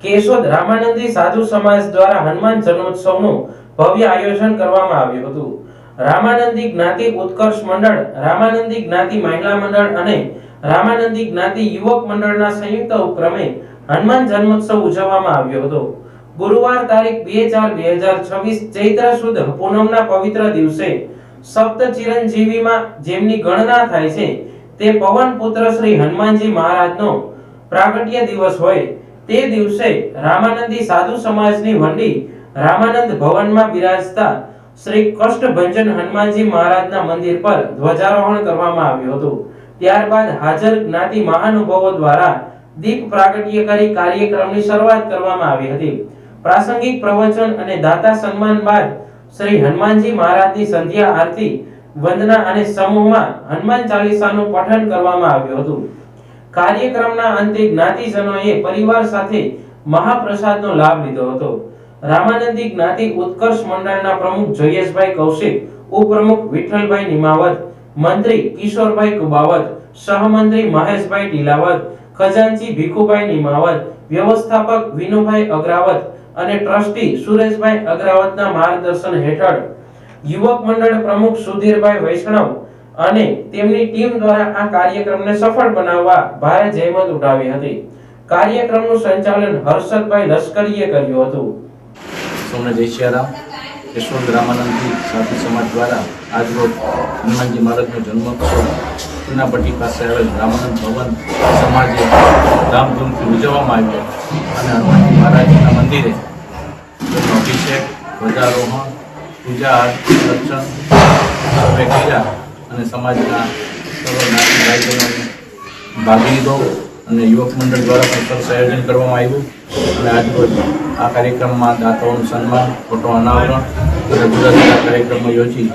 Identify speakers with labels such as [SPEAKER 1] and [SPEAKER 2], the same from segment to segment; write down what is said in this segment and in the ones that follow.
[SPEAKER 1] કેશોદ રામાનંદી સાધુ સમાજ દ્વારા હનુમાન જન્મોત્સવનું ભવ્ય આયોજન કરવામાં આવ્યું હતું। રામાનંદી જ્ઞાતિ ઉત્કર્ષ મંડળ, રામાનંદી જ્ઞાતિ મહિલા મંડળ અને રામાનંદી જ્ઞાતિ યુવક મંડળના સંયુક્ત ઉપક્રમે હનુમાન જન્મોત્સવ ઉજવવામાં આવ્યો હતો। ગુરુવાર તારીખ 2/4/2026 ચૈત્ર સુદ પૂનમના પવિત્ર દિવસે સપ્ત ચિરંજીવીમાં જેમની ગણના થાય છે તે પવન પુત્ર શ્રી હનુમાનજી મહારાજનો પ્રાગટ્ય દિવસ હોય તે દિવસે રામાનંદી સાધુ સમાજની વંડી રામાનંદ ભવનમાં બિરાજતા શ્રી કષ્ટભંજન હનુમાનજી મહારાજના મંદિર પર ધ્વજારોહણ કરવામાં આવ્યું હતું। ત્યારબાદ હાજર જ્ઞાતિ મહાનુભાવો દ્વારા દીપ પ્રાગટ્ય કરી કાર્યક્રમની શરૂઆત કરવામાં આવી હતી। પ્રાસંગિક પ્રવચન અને દાતા સન્માન બાદ શ્રી હનુમાનજી મહારાજની સંધ્યા આરતી, વંદના અને સમૂહમાં હનુમાન ચાલીસાનું પઠન કરવામાં આવ્યું હતું। કાર્યક્રમના અંતે જ્ઞાતિજનોએ પરિવાર સાથે મહાપ્રસાદનો લાભ લીધો હતો। રામાનંદી જ્ઞાતિ ઉત્કર્ષ મંડળના પ્રમુખ જયેશભાઈ કૌશિક, ઉપપ્રમુખ વિઠ્ઠલભાઈ નિમાવત, મંત્રી કિશોરભાઈ કુબાવત, સહમંત્રી મહેશભાઈ ટીલાવત, ખજાનચી ભીખુભાઈ નિમાવત, વ્યવસ્થાપક વિનુભાઈ અગ્રાવત અને ટ્રસ્ટી સુરેશભાઈ અગ્રાવતના માર્ગદર્શન હેઠળ યુવક મંડળ પ્રમુખ સુધીરભાઈ વૈષ્ણવ અને તેમની ટીમ દ્વારા આ કાર્યક્રમને સફળ બનાવવા ભારે જહેમત ઉઠાવી હતી। કાર્યક્રમનું સંચાલન હર્ષદભાઈ લશ્કરીએ કર્યું હતું।
[SPEAKER 2] સૌને જય સિયારામ। કેશોદ રામાનંદી સાધુ સમાજ દ્વારા આજરોજ હનુમાનજી મહારાજનો જન્મોત્સવ ચુનાપટ્ટી પાસે આવેલ રામાનંદ ભવન સમાજે ધામધૂમથી ઉજવવામાં આવ્યો અને હનુમાનજી મહારાજના મંદિરે અભિષેક, ધ્વજારોહણ, પૂજા અર્ચન સર્વે કર્યા અને સમાજના સર્વ જ્ઞાતિ ભાઈબંધોને ભાગ લીધો અને યુવક મંડળ દ્વારા પણ સરસ આયોજન કરવામાં આવ્યું અને આજરોજ આ કાર્યક્રમમાં દાતાઓનું સન્માન, ફોટો અનાવરણ અને જુદા જુદા કાર્યક્રમો યોજી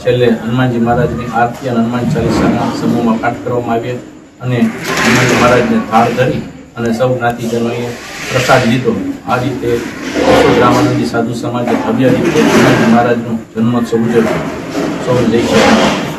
[SPEAKER 2] છેલ્લે હનુમાનજી મહારાજની આરતી અને હનુમાન ચાલીસાના સમૂહમાં પાઠ કરવામાં આવ્યા અને હનુમાનજી મહારાજને થાળ ધરી અને સૌ જ્ઞાતિજનોએ પ્રસાદ લીધો। આ રીતે કેશોદ રામાનંદી સાધુ સમાજે ભવ્ય રીતે હનુમાનજી મહારાજનો જન્મોત્સવ ઉજવ્યો। સૌ જય શ્રી રામ।